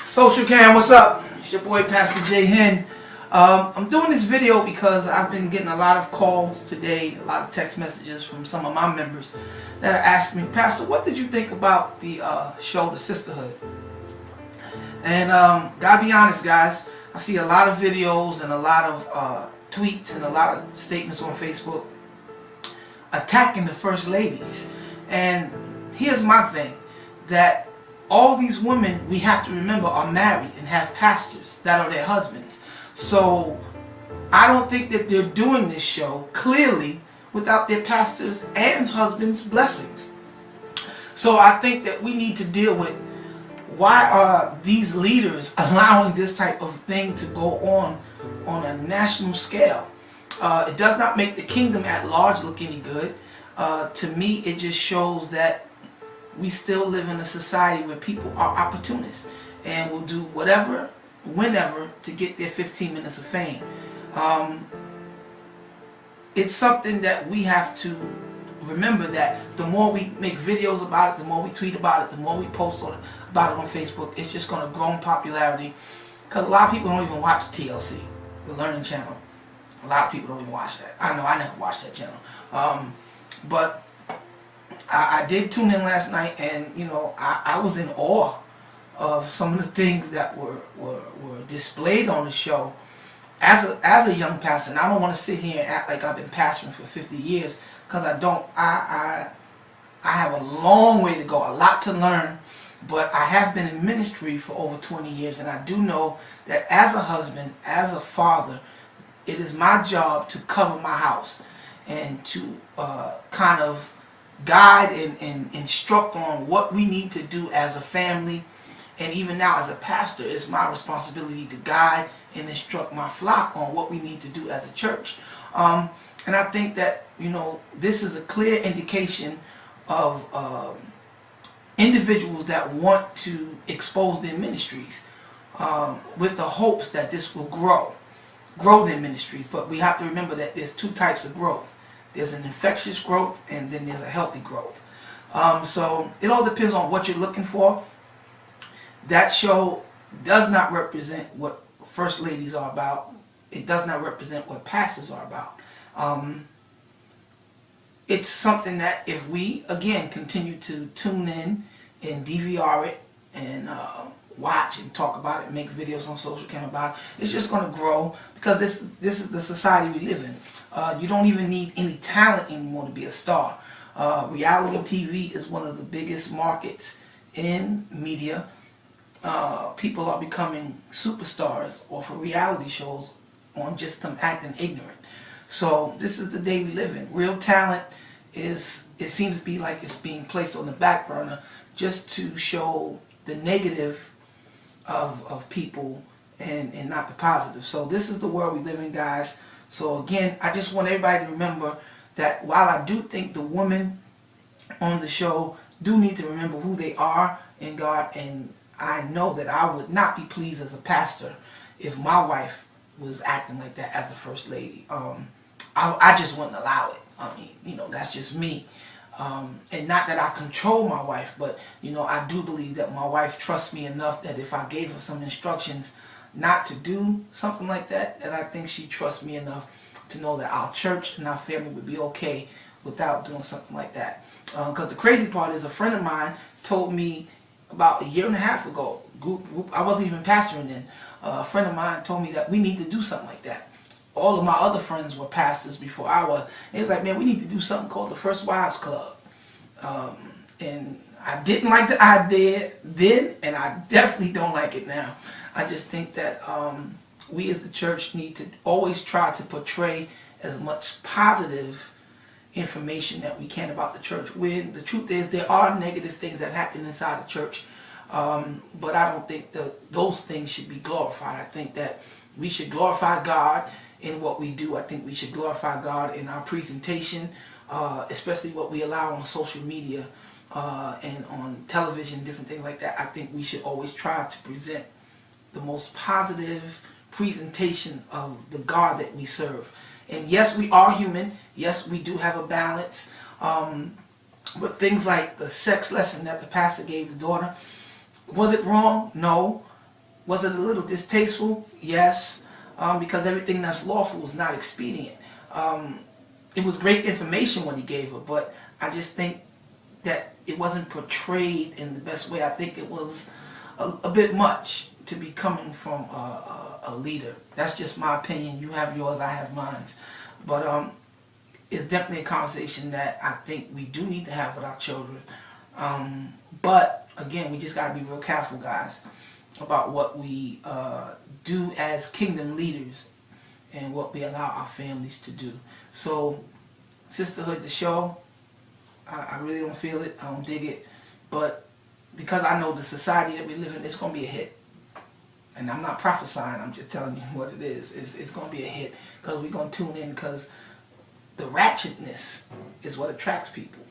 Social Cam, what's up? It's your boy Pastor J Hen. I'm doing this video because I've been getting a lot of calls today, a lot of text messages from some of my members that are asking me, Pastor, what did you think about the show, The SisterHood? And gotta be honest, guys, I see a lot of videos and a lot of tweets and a lot of statements on Facebook attacking the first ladies. And here's my thing, that all these women, we have to remember, are married and have pastors that are their husbands. So I don't think that they're doing this show clearly without their pastors and husbands' blessings. So I think that we need to deal with, why are these leaders allowing this type of thing to go on a national scale? It does not make the kingdom at large look any good. To me, it just shows that we still live in a society where people are opportunists and will do whatever, whenever, to get their 15 minutes of fame. It's something that we have to remember, that the more we make videos about it, the more we tweet about it, the more we post about it on Facebook, it's just going to grow in popularity. Because a lot of people don't even watch TLC, the Learning Channel. A lot of people don't even watch that. I know I never watched that channel. But I did tune in last night, and you know, I was in awe of some of the things that were displayed on the show. As a young pastor, and I don't want to sit here and act like I've been pastoring for 50 years, because I don't. I have a long way to go, a lot to learn, but I have been in ministry for over 20 years, and I do know that as a husband, as a father, it is my job to cover my house and to kind of guide and instruct on what we need to do as a family. And even now as a pastor, it's my responsibility to guide and instruct my flock on what we need to do as a church. And I think that, you know, this is a clear indication of individuals that want to expose their ministries with the hopes that this will grow their ministries. But we have to remember that there's two types of growth. There's an infectious growth, and then there's a healthy growth. So it all depends on what you're looking for. That show does not represent what first ladies are about. It does not represent what pastors are about. It's something that if we, again, continue to tune in and DVR it and watch and talk about it, make videos on social cam about it, it's just going to grow, because this is the society we live in. You don't even need any talent anymore to be a star. Reality TV is one of the biggest markets in media. People are becoming superstars off of reality shows on just them acting ignorant. So this is the day we live in. Real talent it seems to be like it's being placed on the back burner just to show the negative of people and not the positive. So this is the world we live in, guys. So again, I just want everybody to remember that while I do think the women on the show do need to remember who they are in God, and I know that I would not be pleased as a pastor if my wife was acting like that as a first lady. I just wouldn't allow it. I mean, you know, that's just me. And not that I control my wife, but you know, I do believe that my wife trusts me enough that if I gave her some instructions not to do something like that, that I think she trusts me enough to know that our church and our family would be okay without doing something like that. Because the crazy part is, a friend of mine told me about a year and a half ago, I wasn't even pastoring then, a friend of mine told me that we need to do something like that. All of my other friends were pastors before I was. It was like, man, we need to do something called the First Wives Club. And I didn't like the idea then, and I definitely don't like it now. I just think that we as the church need to always try to portray as much positive information that we can about the church. When the truth is, there are negative things that happen inside the church, but I don't think that those things should be glorified. I think that we should glorify God in what we do. I think we should glorify God in our presentation, especially what we allow on social media and on television, different things like that. I think we should always try to present the most positive presentation of the God that we serve. And yes, we are human. Yes, we do have a balance. But things like the sex lesson that the pastor gave the daughter, was it wrong? No. Was it a little distasteful? Yes, because everything that's lawful is not expedient. It was great information what he gave her, but I just think that it wasn't portrayed in the best way. I think it was a bit much to be coming from a leader. That's just my opinion. You have yours, I have mine. But it's definitely a conversation that I think we do need to have with our children. But again, we just got to be real careful, guys, about what we do as kingdom leaders and what we allow our families to do. So, Sisterhood, the show, I really don't feel it. I don't dig it. But because I know the society that we live in, it's going to be a hit. And I'm not prophesying. I'm just telling you what it is. It's going to be a hit because we're going to tune in because the ratchetness is what attracts people.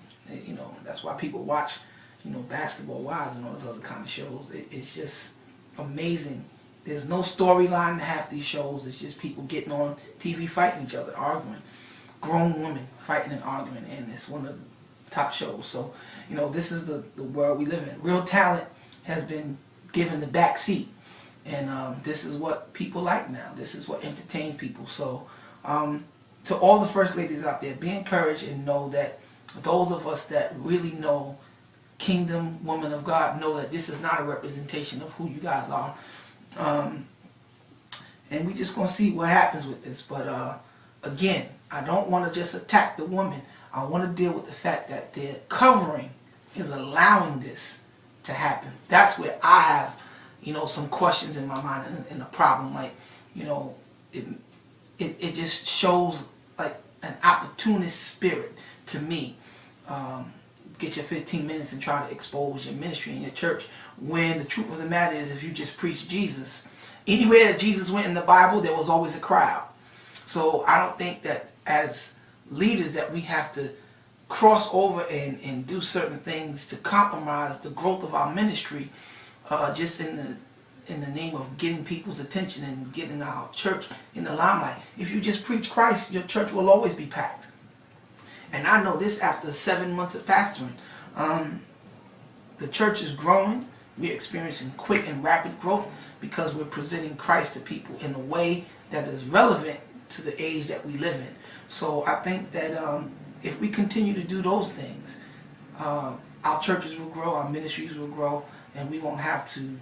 You know, that's why people watch, you know, Basketball Wives and all those other kind of shows. It's just amazing. There's no storyline to half these shows. It's just people getting on TV fighting each other, arguing. Grown women fighting and arguing, and it's one of the top shows. So, you know, this is the world we live in. Real talent has been given the back seat, and this is what people like now. This is what entertains people. So, to all the first ladies out there, be encouraged and know that those of us that really know kingdom women of God know that this is not a representation of who you guys are. And we just gonna see what happens with this. But again, I don't want to just attack the woman. I want to deal with the fact that their covering is allowing this to happen. That's where I have, you know, some questions in my mind and a problem. Like, you know, it just shows like an opportunist spirit to me. Get your 15 minutes and try to expose your ministry and your church, when the truth of the matter is, if you just preach Jesus, anywhere that Jesus went in the Bible, there was always a crowd. So I don't think that as leaders that we have to cross over and do certain things to compromise the growth of our ministry, just in the name of getting people's attention and getting our church in the limelight. If you just preach Christ, your church will always be packed. And I know this after 7 months of pastoring. The church is growing. We're experiencing quick and rapid growth because we're presenting Christ to people in a way that is relevant to the age that we live in. So I think that if we continue to do those things, our churches will grow, our ministries will grow, and we won't have to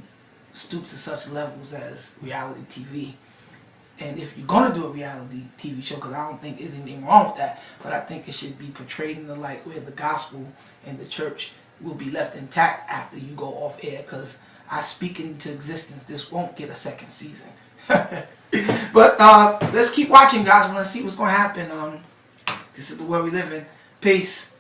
stoop to such levels as reality TV. And if you're going to do a reality TV show, because I don't think there's anything wrong with that, but I think it should be portrayed in the light where the gospel and the church will be left intact after you go off air, because I speak into existence, this won't get a second season. But let's keep watching, guys, and let's see what's going to happen. This is the world we live in. Peace.